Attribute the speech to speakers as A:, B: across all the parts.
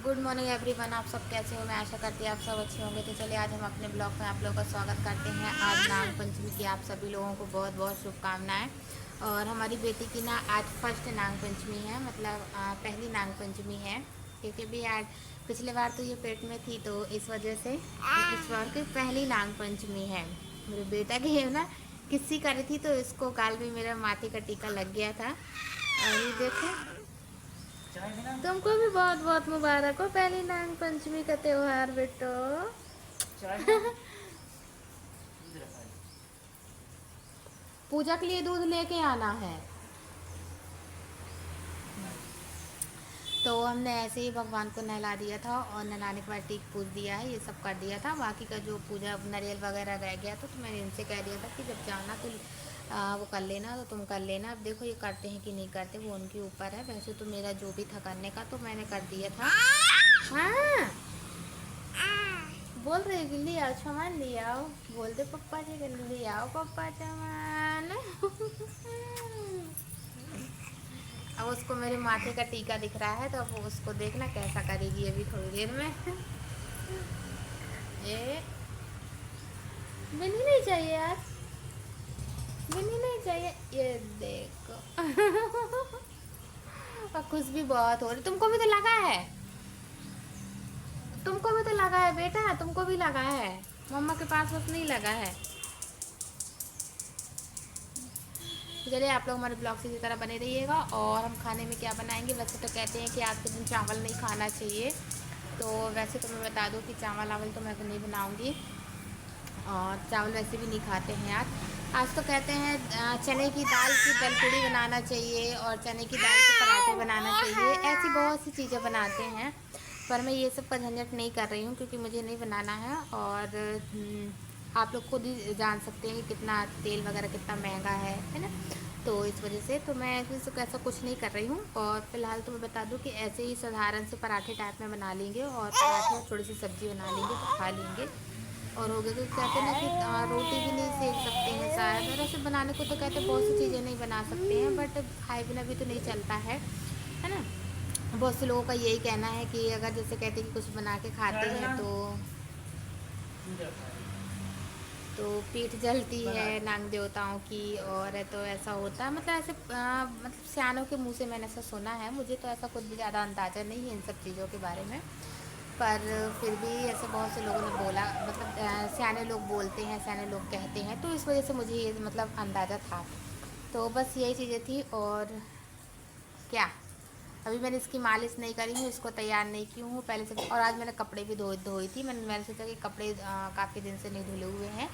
A: Good morning everyone. आप सब कैसे हो? मैं आशा करती हूँ आप सब अच्छे होंगे। तो चलिए आज हम अपने ब्लॉग में आप लोगों का स्वागत करते हैं। आज नाग पंचमी की आप सभी लोगों को बहुत बहुत शुभकामनाएं। और हमारी बेटी की ना आज फर्स्ट नाग पंचमी है, मतलब पहली नाग पंचमी है, क्योंकि भी आज पिछले बार तो ये पेट में थी, तो इस वजह से इस बार की पहली नाग पंचमी है। मेरे बेटा की है ना किस्सी करी थी, तो इसको काल भी मेरा माथे का टीका लग गया था। और ये देखो, तुमको भी बहुत बहुत मुबारक हो पहली नाग पंचमी का त्योहार बेटो। पूजा के लिए दूध लेके आना है। तो हमने ऐसे ही भगवान को नहला दिया था और नहलाने के बाद टीक पूज दिया है, ये सब कर दिया था। बाकी का जो पूजा नारियल वगैरह रह गया था, तो मैंने इनसे कह दिया था कि जब जाना तो वो कर लेना, तो तुम कर लेना। अब देखो ये करते हैं कि नहीं करते, वो उनके ऊपर है। वैसे तो मेरा जो भी था करने का तो मैंने कर दिया था। हाँ बोल रहे गिल्ली आओ, सामान ले आओ। बोल दे पप्पा जी जल्दी आओ, पप्पा सामान। अब उसको मेरे माथे का टीका दिख रहा है, तो अब वो उसको देखना कैसा करेगी अभी थोड़ी देर में। ये बिन्नी नहीं चाहिए आज, बिन्नी नहीं चाहिए। ये देखो। और खुश भी बहुत हो रही। तुमको भी तो लगा है, तुमको भी तो लगा है बेटा, तुमको भी लगा है। मम्मा के पास बस नहीं लगा है। तो चलिए आप लोग हमारे ब्लॉग से इसी तरह बने रहिएगा। और हम खाने में क्या बनाएंगे, वैसे तो कहते हैं कि आज के दिन चावल नहीं खाना चाहिए, तो वैसे तो मैं बता दूं कि चावल वावल तो मैं तो नहीं बनाऊंगी, और चावल वैसे भी नहीं खाते हैं आज तो कहते हैं चने की दाल की दलपूड़ी बनाना चाहिए और चने की दाल के पराठे बनाना चाहिए। ऐसी बहुत सी चीज़ें बनाते हैं, पर मैं ये सब का झंझट नहीं कर रही हूँ क्योंकि मुझे नहीं बनाना है। और आप लोग खुद ही जान सकते हैं कि कितना तेल वगैरह कितना महंगा है ना। तो इस वजह से तो मैं ऐसा कुछ नहीं कर रही हूँ। और फिलहाल तो मैं बता दूँ कि ऐसे ही साधारण से पराठे टाइप में बना लेंगे, और पराठे और थोड़ी सी सब्ज़ी बना लेंगे तो खा लेंगे और हो गया। क्योंकि कहते हैं ना कि रोटी भी नहीं सेक सकते हैं शायद, और ऐसे बनाने को तो कहते हैं बहुत सी चीज़ें नहीं बना सकते हैं, बट खाए बिना भी तो नहीं चलता है ना। बहुत से लोगों का यही कहना है कि अगर जैसे कहते हैं कि कुछ बना के खाते हैं तो पीठ जलती है नाग देवताओं की, और तो ऐसा होता है, मतलब ऐसे मतलब सियानों के मुंह से मैंने ऐसा सुना है। मुझे तो ऐसा कुछ भी ज़्यादा अंदाज़ा नहीं है इन सब चीज़ों के बारे में, पर फिर भी ऐसे बहुत से लोगों ने बोला, मतलब सियाने लोग बोलते हैं, सियाने लोग कहते हैं, तो इस वजह से मुझे ये मतलब अंदाज़ा था। तो बस यही चीज़ें थी। और क्या, अभी मैंने इसकी मालिश नहीं करी हूँ, इसको तैयार नहीं की हूँ पहले से। और आज मैंने कपड़े भी धोई थी। मैंने सोचा कि कपड़े काफ़ी दिन से नहीं धुले हुए हैं,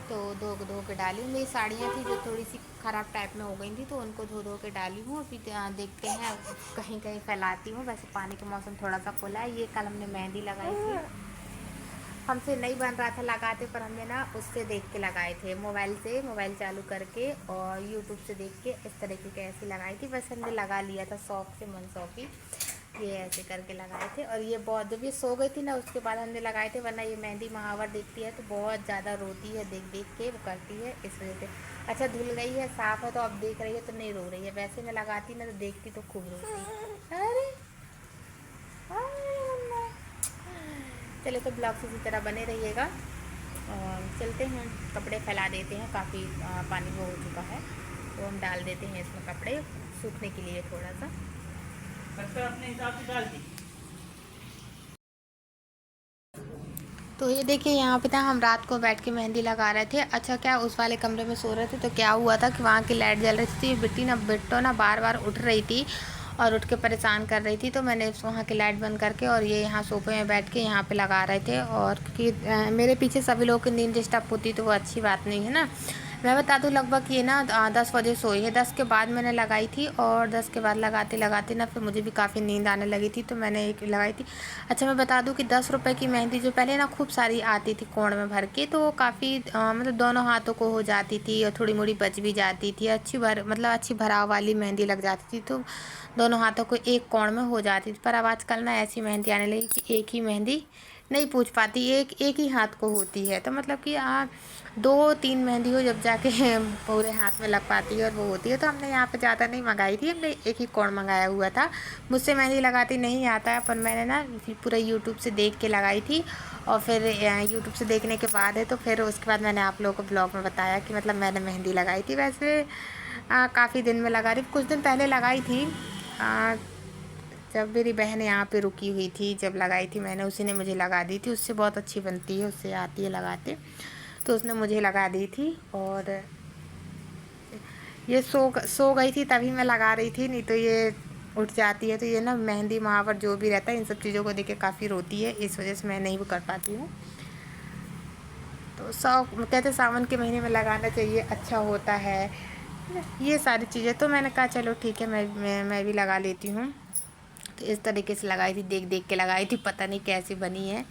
A: तो धो के डाली हूँ। मेरी साड़ियाँ थी जो थोड़ी सी ख़राब टाइप में हो गई थी, तो उनको धो के डाली हूँ। अभी देखते हैं, कहीं कहीं फैलाती हूँ। वैसे पानी का मौसम थोड़ा सा खुला है। ये कल हमने मेहंदी लगाई थी, हमसे नहीं बन रहा था लगाते, पर हमने ना उससे देख के लगाए थे, मोबाइल चालू करके और यूट्यूब से देख के इस तरीके के ऐसे लगाई थी। बस हमने लगा लिया था शौक से, मन शौकी, ये ऐसे करके लगाए थे। और ये बहुत, जब ये सो गई थी ना उसके बाद हमने लगाए थे, वरना ये मेहंदी महावर देखती है तो बहुत ज़्यादा रोती है, देख देख के वो करती है, इस वजह से। अच्छा धुल गई है, साफ़ है, तो अब देख रही है तो नहीं रो रही है। वैसे मैं लगाती ना तो देखती तो खूब रोती। अरे चलो, तो ब्लॉग से इसी तरह बने रहिएगा। और चलते हैं, कपड़े फैला देते हैं, काफ़ी पानी वो हो चुका है, तो हम डाल देते हैं इसमें कपड़े सूखने के लिए थोड़ा सा। अपने हिसाब से डाल दी। तो ये देखिए यहाँ पे था, हम रात को बैठ के मेहंदी लगा रहे थे। अच्छा क्या, उस वाले कमरे में सो रहे थे, तो क्या हुआ था कि वहाँ की लाइट जल रही थी। बिट्टो ना बार बार उठ रही थी और उठ के परेशान कर रही थी, तो मैंने वहाँ की लाइट बंद करके और ये यहाँ सोफे में बैठ के यहाँ पे लगा रहे थे। और क्योंकि मेरे पीछे सभी लोगों की नींद डिस्टर्ब होती, तो वो अच्छी बात नहीं है ना। मैं बता दूँ, लगभग ये ना 10 बजे सोई है। 10 के बाद मैंने लगाई थी, और 10 के बाद लगाते लगाते ना फिर मुझे भी काफ़ी नींद आने लगी थी, तो मैंने एक लगाई थी। अच्छा मैं बता दूँ कि 10 रुपये की मेहंदी जो पहले ना खूब सारी आती थी कोण में भर के, तो वो काफ़ी मतलब दोनों हाथों को हो जाती थी और थोड़ी मोड़ी बच भी जाती थी। अच्छी भराव वाली मेहंदी लग जाती थी, तो दोनों हाथों को एक कोण में हो जाती थी। पर अब आजकल ना ऐसी मेहंदी आने लगी कि एक ही मेहंदी नहीं पूछ पाती, एक ही हाथ को होती है। तो मतलब कि 2-3 मेहंदी हो जब जाके पूरे हाथ में लग पाती है और वो होती है। तो हमने यहाँ पे ज़्यादा नहीं मंगाई थी, हमने एक ही कोण मंगाया हुआ था। मुझसे मेहंदी लगाती नहीं आता है, पर मैंने ना पूरा यूट्यूब से देख के लगाई थी। और फिर यूट्यूब से देखने के बाद है तो फिर उसके बाद मैंने आप लोगों को ब्लॉग में बताया कि मतलब मैंने मेहंदी लगाई थी। वैसे काफ़ी दिन में लगा रही, कुछ दिन पहले लगाई थी। जब मेरी बहन यहाँ पे रुकी हुई थी, जब लगाई थी मैंने, उसी ने मुझे लगा दी थी। उससे बहुत अच्छी बनती है, उससे आती है लगाते, तो उसने मुझे लगा दी थी। और ये सो गई थी तभी मैं लगा रही थी, नहीं तो ये उठ जाती है। तो ये ना मेहंदी महावर जो भी रहता है, इन सब चीज़ों को देख के काफ़ी रोती है, इस वजह से मैं नहीं वो कर पाती हूँ। तो कहते सावन के महीने में लगाना चाहिए, अच्छा होता है, ये सारी चीज़ें। तो मैंने कहा चलो ठीक है, मैं भी लगा लेती हूँ। तो इस तरीके से लगाई थी, देख देख के लगाई थी। पता नहीं कैसी बनी है,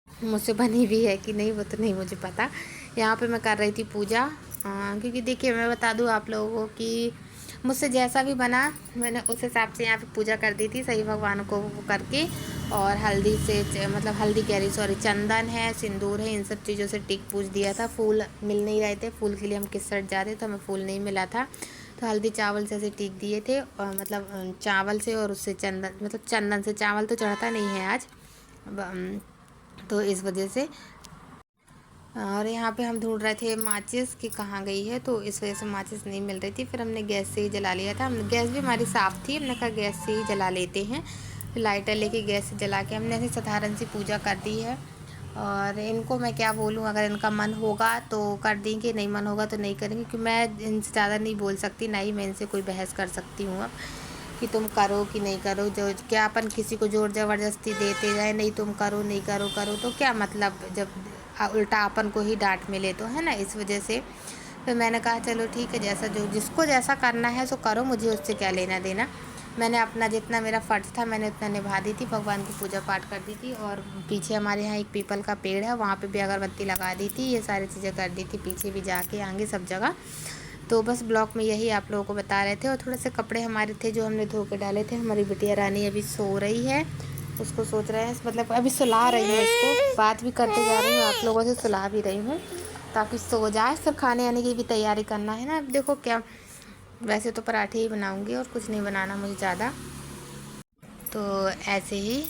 A: मुझसे बनी भी है कि नहीं वो तो नहीं मुझे पता। यहाँ पे मैं कर रही थी पूजा, क्योंकि देखिए मैं बता दूँ आप लोगों को कि मुझसे जैसा भी बना मैंने उस हिसाब से यहाँ पे पूजा कर दी थी, सही भगवान को वो करके। और हल्दी से, मतलब हल्दी कह रही सॉरी, चंदन है, सिंदूर है, इन सब चीज़ों से टिक पूज दिया था। फूल मिल नहीं रहे थे, फूल के लिए हम किसट जा रहे थे, तो हमें फूल नहीं मिला था। तो हल्दी चावल से ऐसे टिक दिए थे, और मतलब चावल से, और उससे चंदन, मतलब चंदन से। चावल तो चढ़ता नहीं है आज, तो इस वजह से। और यहाँ पे हम ढूंढ रहे थे माचिस कि कहाँ गई है, तो इस वजह से माचिस नहीं मिल रही थी। फिर हमने गैस से ही जला लिया था, हम गैस भी हमारी साफ़ थी, हमने कहा गैस से ही जला लेते हैं। फिर लाइटर लेके गैस से जला के हमने ऐसी साधारण सी पूजा कर दी है। और इनको मैं क्या बोलूँ, अगर इनका मन होगा तो कर देंगे, नहीं मन होगा तो नहीं करेंगे, क्योंकि मैं इनसे ज़्यादा नहीं बोल सकती, ना ही मैं इनसे कोई बहस कर सकती हूँ अब कि तुम करो कि नहीं करो। जो क्या अपन किसी को ज़ोर ज़बरदस्ती देते जाए, नहीं तुम करो, नहीं करो, करो, तो क्या मतलब, जब उल्टा अपन को ही डांट मिले तो, है ना। इस वजह से फिर मैंने कहा चलो ठीक है, जैसा जो जिसको जैसा करना है सो करो, मुझे उससे क्या लेना देना। मैंने अपना जितना मेरा फ़र्ज़ था मैंने उतना निभा दी थी, भगवान की पूजा पाठ कर दी थी। और पीछे हमारे यहाँ एक पीपल का पेड़ है, वहाँ पे भी अगरबत्ती लगा दी थी, ये सारी चीज़ें कर दी थी, पीछे भी जाके आगे सब जगह। तो बस ब्लॉग में यही आप लोगों को बता रहे थे। और थोड़े से कपड़े हमारे थे जो हमने धो के डाले थे। हमारी बिटिया रानी अभी सो रही है, उसको सोच रहे हैं, मतलब अभी सुला रही हूँ उसको, बात भी करते जा रही हूँ, आप लोगों से सुला भी रही हूँ ताकि सो जाए। फिर खाने आने की भी तैयारी करना है ना। अब देखो क्या, वैसे तो पराठे ही बनाऊँगी और कुछ नहीं बनाना मुझे ज़्यादा, तो ऐसे ही।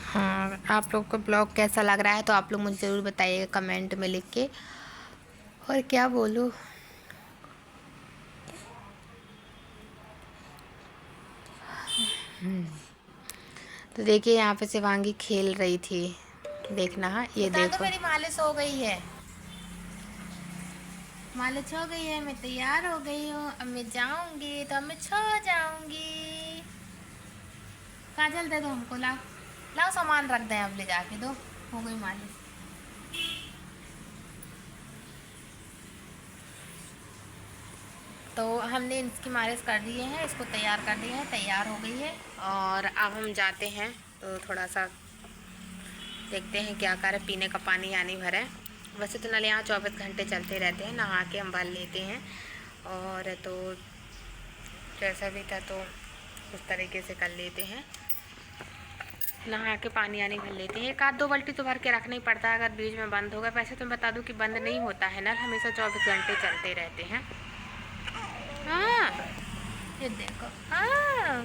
A: हाँ, आप लोग को ब्लॉग कैसा लग रहा है तो आप लोग मुझे ज़रूर बताइएगा कमेंट में लिख के। और क्या बोलूँ, तो देखिए यहाँ पे शिवांगी खेल रही थी, देखना। हाँ ये देखो, तो मेरी मालिश हो गई है, मालिश हो गई है, मैं तैयार हो गई हूँ। अब मैं जाऊँगी तो अब मैं सो जाऊँगी। काजल दे दो हमको, लाओ लाओ सामान रख दें, अब ले जाके दो, हो गई मालिश। तो हमने इसकी मालिश कर दिए हैं, इसको तैयार कर दिया है, तैयार हो गई है। और अब हम जाते हैं, तो थोड़ा सा देखते हैं क्या करें, पीने का पानी यहाँ नहीं भरा है। वैसे तो नल यहाँ 24 घंटे चलते रहते हैं, नहा के हम भर लेते हैं। और तो जैसा भी था तो उस तरीके से कर लेते हैं, नहा के पानी आनी भर लेते हैं। एक आध दो बाल्टी तो भर के रखना ही पड़ता है अगर बीच में बंद होगा। वैसे तो मैं बता दूं कि बंद नहीं होता है नल, हमेशा 24 घंटे चलते रहते हैं। हाँ ये देखो, हाँ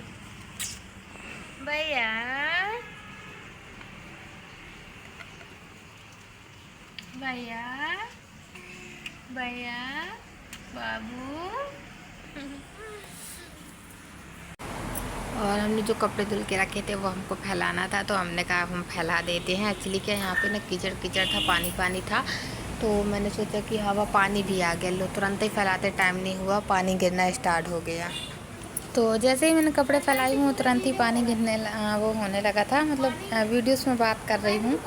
A: भैया, भैया, भैया, बाबू। और हमने जो कपड़े धुल के रखे थे वो हमको फैलाना था, तो हमने कहा हम फैला देते हैं। एक्चुअली क्या यहाँ पे ना कीचड़ कीचड़ था, पानी पानी था, तो मैंने सोचा कि हवा पानी भी आ गया, लो तुरंत ही फैलाते टाइम नहीं हुआ, पानी गिरना स्टार्ट हो गया। तो जैसे ही मैंने कपड़े फैलाई हूँ तुरंत ही पानी गिरने वो होने लगा था। मतलब वीडियोस में बात कर रही हूँ,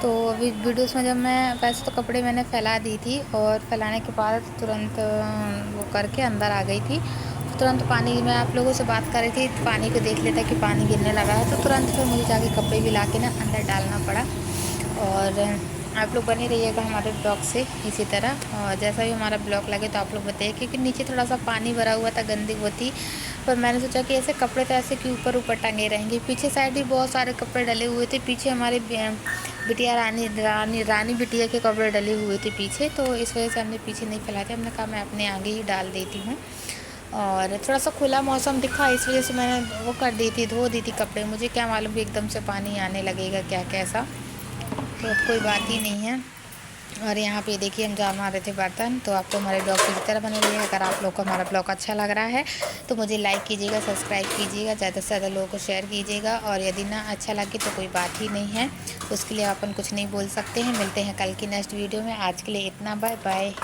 A: तो वीडियोस में जब मैं, वैसे तो कपड़े मैंने फैला दी थी और फैलाने के बाद तुरंत वो करके अंदर आ गई थी। तुरंत पानी, मैं आप लोगों से बात कर रही थी, पानी को देख लेता कि पानी गिरने लगा है, तो तुरंत फिर मुझे जाके कपड़े भी ला के ना अंदर डालना पड़ा। और आप लोग बने रहिएगा हमारे ब्लॉग से इसी तरह। और जैसा भी हमारा ब्लॉग लगे तो आप लोग बताइए, क्योंकि नीचे थोड़ा सा पानी भरा हुआ था, गंदी वो थी, पर मैंने सोचा कि ऐसे कपड़े तो ऐसे कि ऊपर ऊपर टंगे रहेंगे। पीछे साइड भी बहुत सारे कपड़े डले हुए थे, पीछे हमारे बिटिया रानी बिटिया के कपड़े डले हुए थे पीछे, तो इस वजह से हमने पीछे नहीं फैलाते। हमने कहा मैं अपने आगे ही डाल देती हूँ। और थोड़ा सा खुला मौसम दिखा, इस वजह से मैंने वो कर दी थी, धो दी थी कपड़े। मुझे क्या मालूम कि एकदम से पानी आने लगेगा क्या कैसा, तो अब कोई बात ही नहीं है। और यहाँ पे देखिए हम जमा रहे थे बर्तन। तो आपको हमारे ब्लॉग की तरह बने रहिए। अगर आप लोग को हमारा ब्लॉग अच्छा लग रहा है तो मुझे लाइक कीजिएगा, सब्सक्राइब कीजिएगा, ज़्यादा से ज़्यादा लोगों को शेयर कीजिएगा। और यदि ना अच्छा लगे तो कोई बात ही नहीं है, उसके लिए अपन कुछ नहीं बोल सकते हैं। मिलते हैं कल की नेक्स्ट वीडियो में। आज के लिए इतना, बाय बाय।